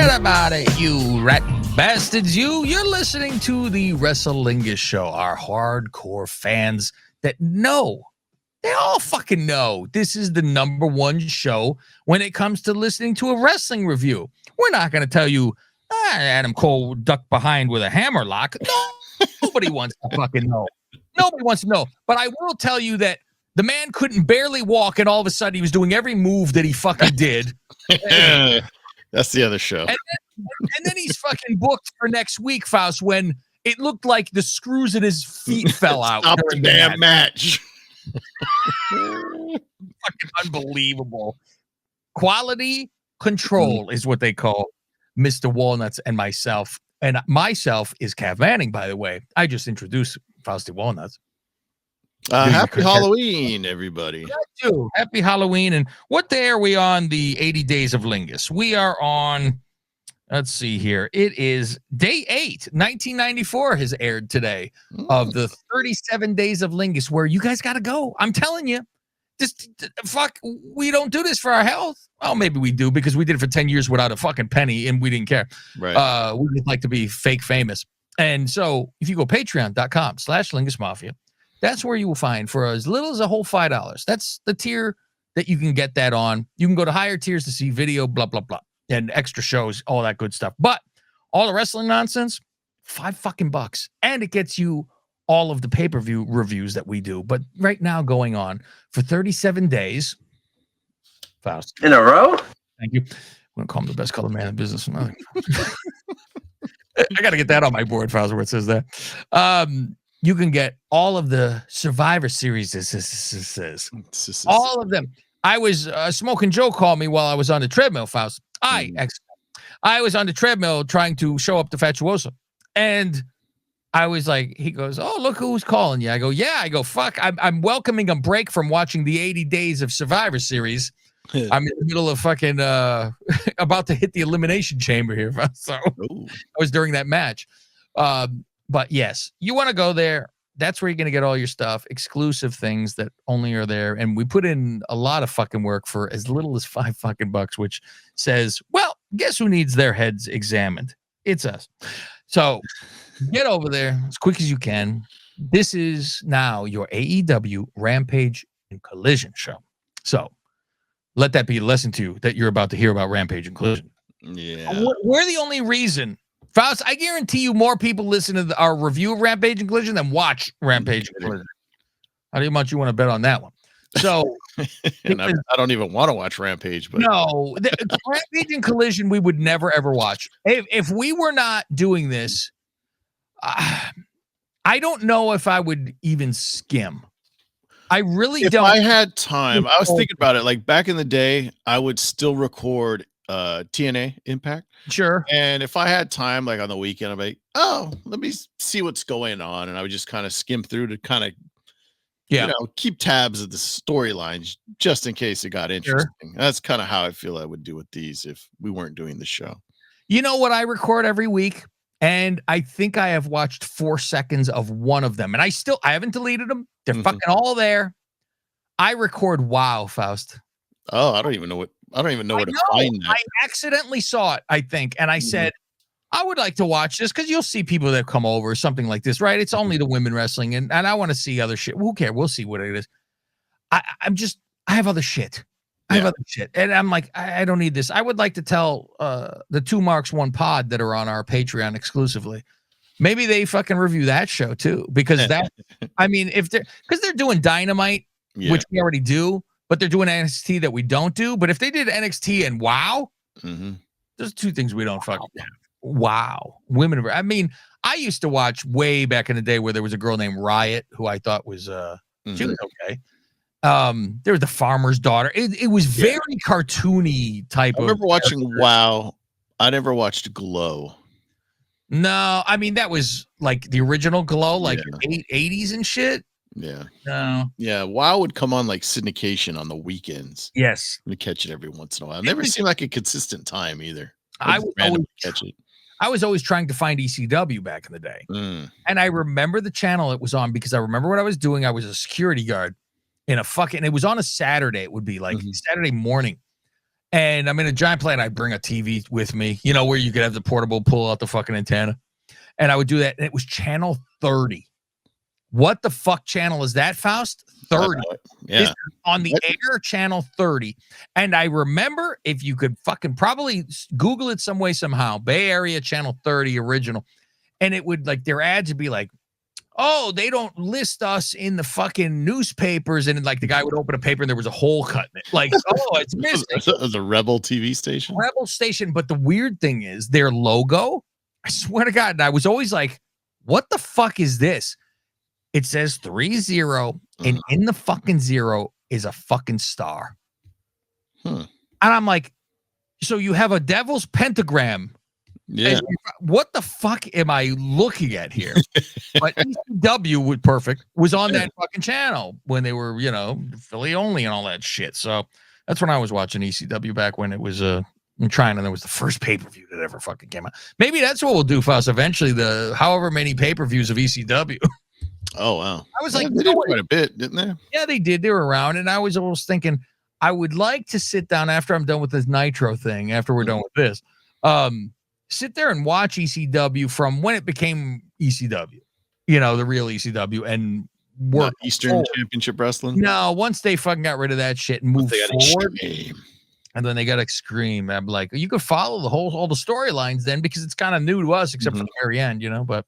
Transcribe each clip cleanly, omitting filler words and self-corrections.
Forget about it, you rat bastards. You're listening to the Lingus show. Our hardcore fans that know, they all fucking know this is the number one show when it comes to listening to a wrestling review. We're not going to tell you Adam Cole ducked behind with a hammerlock. No, nobody wants to fucking know. Nobody wants to know. But I will tell you that the man couldn't barely walk, and all of a sudden he was doing every move that he fucking did. That's the other show. And then he's fucking booked for next week, Faust, when it looked like the screws in his feet fell out. Stop the damn match. Fucking unbelievable. Quality control is what they call Mr. Walnuts and myself. And myself is Cav Manning, by the way. I just introduced Fausty Walnuts. Happy Halloween, everybody. Too. Happy Halloween. And what day are we on the 80 Days of Lingus? We are on, let's see here. It is day 8, 1994 has aired today of the 37 Days of Lingus, where you guys got to go. I'm telling you, just fuck, we don't do this for our health. Well, maybe we do because we did it for 10 years without a fucking penny and we didn't care. Right. We would like to be fake famous. And so if you go patreon.com/Lingus Mafia, that's where you will find for as little as a whole $5. That's the tier that you can get that on. You can go to higher tiers to see video, blah, blah, blah, and extra shows, all that good stuff. But all the wrestling nonsense, $5 and it gets you all of the pay-per-view reviews that we do. But right now, going on for 37 days, Faust. In a row? Thank you. I'm gonna call him the best color man in business. I got to get that on my board, Faust, where it says that. You can get all of the Survivor Series, all of them. I was Smoking Joe called me while I was on the treadmill, Faust. I was on the treadmill trying to show up to Fatuosa, and I was like, he goes, "Oh, look who's calling you." I go, "Yeah." I go, "Fuck, I'm welcoming a break from watching the 80 Days of Survivor Series. I'm in the middle of fucking about to hit the elimination chamber here." So I was during that match. But yes, you want to go there. That's where you're going to get all your stuff, exclusive things that only are there. And we put in a lot of fucking work for as little as $5, which says, well, guess who needs their heads examined? It's us. So get over there as quick as you can. This is now your AEW Rampage and Collision show. So let that be a lesson to you that you're about to hear about Rampage and Collision. Yeah. We're the only reason. Faust, I guarantee you more people listen to our review of Rampage and Collision than watch Rampage and Collision. How much you want to bet on that one? So, and I don't even want to watch Rampage. But no, Rampage and Collision we would never ever watch. If we were not doing this, I don't know if I would even skim. I really don't. If I had time, I was thinking about it. Like back in the day, I would still record TNA Impact. Sure. And if I had time, like on the weekend, I'm like, oh, let me see what's going on. And I would just kind of skim through to kind of, keep tabs of the storylines just in case it got interesting. Sure. That's kind of how I feel I would do with these if we weren't doing the show. You know what I record every week? And I think I have watched 4 seconds of one of them. And I haven't deleted them. They're fucking all there. I record WoW, Faust. Oh, I don't even know where to find that. I accidentally saw it, I think. And I said, I would like to watch this because you'll see people that come over or something like this, right? It's only the women wrestling. And I want to see other shit. Who cares? We'll see what it is. I have other shit. I have other shit. And I'm like, I don't need this. I would like to tell the 2 Marks 1 pod that are on our Patreon exclusively. Maybe they fucking review that show too. Because because they're doing Dynamite, which we already do. But they're doing NXT that we don't do. But if they did NXT and WoW, there's 2 things we don't fucking have. Wow. Women. I mean, I used to watch way back in the day where there was a girl named Riot who I thought was, she was okay. There was the farmer's daughter. It was very cartoony type of. I remember watching WoW. I never watched Glow. No, I mean, that was like the original Glow, like 80s and shit. Yeah. No. Yeah. WoW would come on like syndication on the weekends. Yes. We catch it every once in a while. It never seemed like a consistent time either. I was always trying to find ECW back in the day. And I remember the channel it was on because I remember what I was doing. I was a security guard in it was on a Saturday. It would be like Saturday morning. and I'm in a giant plane. I bring a TV with me, where you could have the portable pull out the fucking antenna. And I would do that. And it was channel 30. What the fuck channel is that, Faust? 30. Yeah. On the air, channel 30. And I remember, if you could fucking probably Google it some way, somehow, Bay Area channel 30 original. And it would, like, their ads would be like, oh, they don't list us in the fucking newspapers. And like the guy would open a paper and there was a hole cut in it. Like, oh, it's missing. It was a Rebel TV station. Rebel station. But the weird thing is their logo, I swear to God, and I was always like, what the fuck is this? It says 30, and in the fucking 0 is a fucking star. And I'm like, so you have a devil's pentagram. Yeah. What the fuck am I looking at here? But ECW was on that fucking channel when they were, Philly only and all that shit. So that's when I was watching ECW back when it was in China. And there was the first pay-per-view that ever fucking came out. Maybe that's what we'll do for us eventually. The however many pay-per-views of ECW. Oh wow! I was like, they did quite a bit, didn't they? Yeah, they did. They were around, and I was almost thinking I would like to sit down after I'm done with this Nitro thing. After we're done with this, sit there and watch ECW from when it became ECW, the real ECW, and work Not Eastern Championship Wrestling. No, once they fucking got rid of that shit and moved forward, and then they got Extreme. I'm like, you could follow all the storylines then because it's kind of new to us, except for the very end, But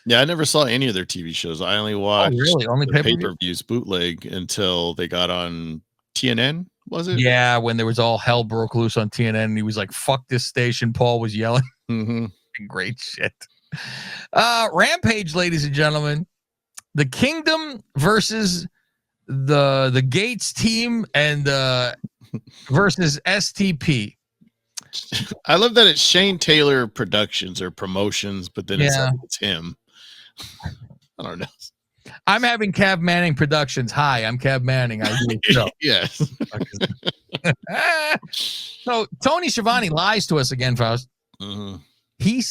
yeah, I never saw any of their TV shows. I only watched only pay-per-views bootleg until they got on TNN. Was it? Yeah, when there was all hell broke loose on TNN, and he was like, "Fuck this station." Paul was yelling. Great shit. Rampage, ladies and gentlemen, the Kingdom versus the Gates team and versus STP. I love that it's Shane Taylor Productions or Promotions, but then it's him. I don't know. I'm having Cav Manning Productions. Hi, I'm Cav Manning. I do the show. Yes. So Tony Schiavone lies to us again, Faust. He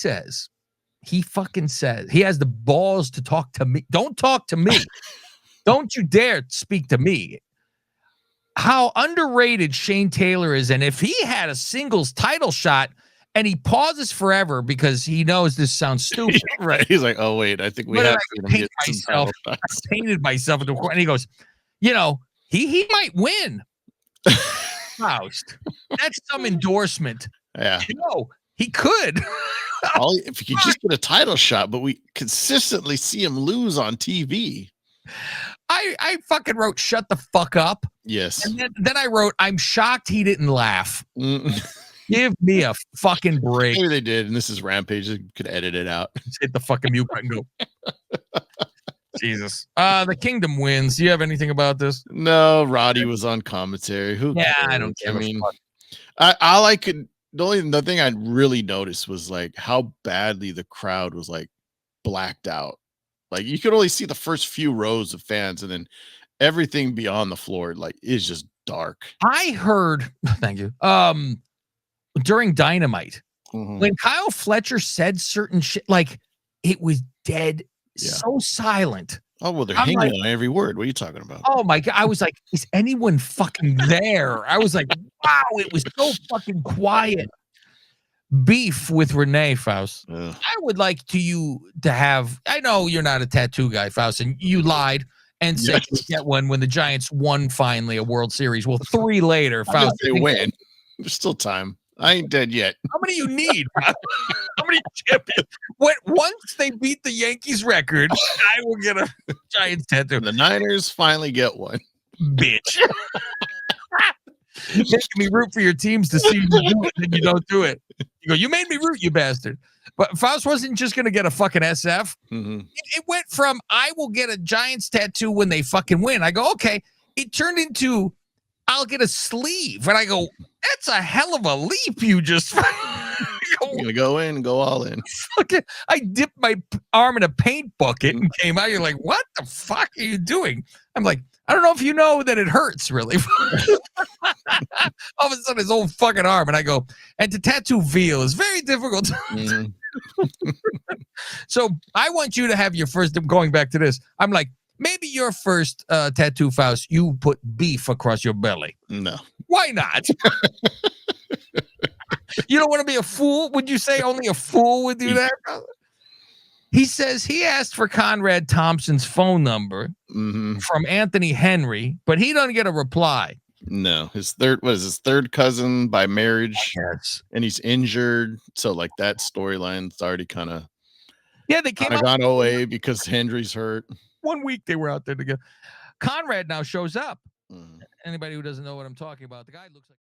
fucking says, he has the balls to talk to me. Don't talk to me. Don't you dare speak to me. How underrated Shane Taylor is. And if he had a singles title shot and he pauses forever because he knows this sounds stupid. Right. He's like, oh, wait, I think we have to paint myself. I painted myself into a corner. And he goes, he might win. Faust. That's some endorsement. Yeah. He could. If he could just get a title shot, but we consistently see him lose on TV. I fucking wrote, shut the fuck up. Yes. And then I wrote, I'm shocked he didn't laugh. Give me a fucking break. Maybe they did, and this is Rampage. They could edit it out. Just hit the fucking mute button and go. Jesus. The Kingdom wins. Do you have anything about this? No, Roddy was on commentary. I don't care. The thing I really noticed was like how badly the crowd was like blacked out. Like you could only see the first few rows of fans, and then everything beyond the floor like is just dark. I heard, thank you. During Dynamite, when Kyle Fletcher said certain shit, like it was dead, so silent. Oh, well, they're hanging on every word. What are you talking about? Oh my God. I was like, is anyone fucking there? I was like, wow, it was so fucking quiet. Beef with Renee, Faust. I would like to have, I know you're not a tattoo guy, Faust, and you lied and said you get one when the Giants won finally a World Series. Well, 3 later, Faust. They win. There's still time. I ain't dead yet. How many you need? How many champions? Once they beat the Yankees record, I will get a Giants tattoo. The Niners finally get one. Bitch. Making me root for your teams to see you do it, and then you don't do it. You go, you made me root, you bastard. But Faust wasn't just going to get a fucking SF. It went from, I will get a Giants tattoo when they fucking win. I go, okay. It turned into, I'll get a sleeve. And I go, that's a hell of a leap you just... You're going to go in and go all in. I dipped my arm in a paint bucket and came out. You're like, what the fuck are you doing? I'm like, I don't know if you know that it hurts, really. All of a sudden, his whole fucking arm. And I go, and to tattoo veal is very difficult. So I want you to have your first, going back to this, I'm like, maybe your first tattoo, Faust, you put beef across your belly. No. Why not? You don't want to be a fool? Would you say only a fool would do that, brother? He says he asked for Conrad Thompson's phone number from Anthony Henry, but he doesn't get a reply. No, his third cousin by marriage. Yes. And he's injured. So like that storyline's already kind of they came out gone away because Henry's hurt. 1 week they were out there together. Conrad now shows up. Anybody who doesn't know what I'm talking about, the guy looks like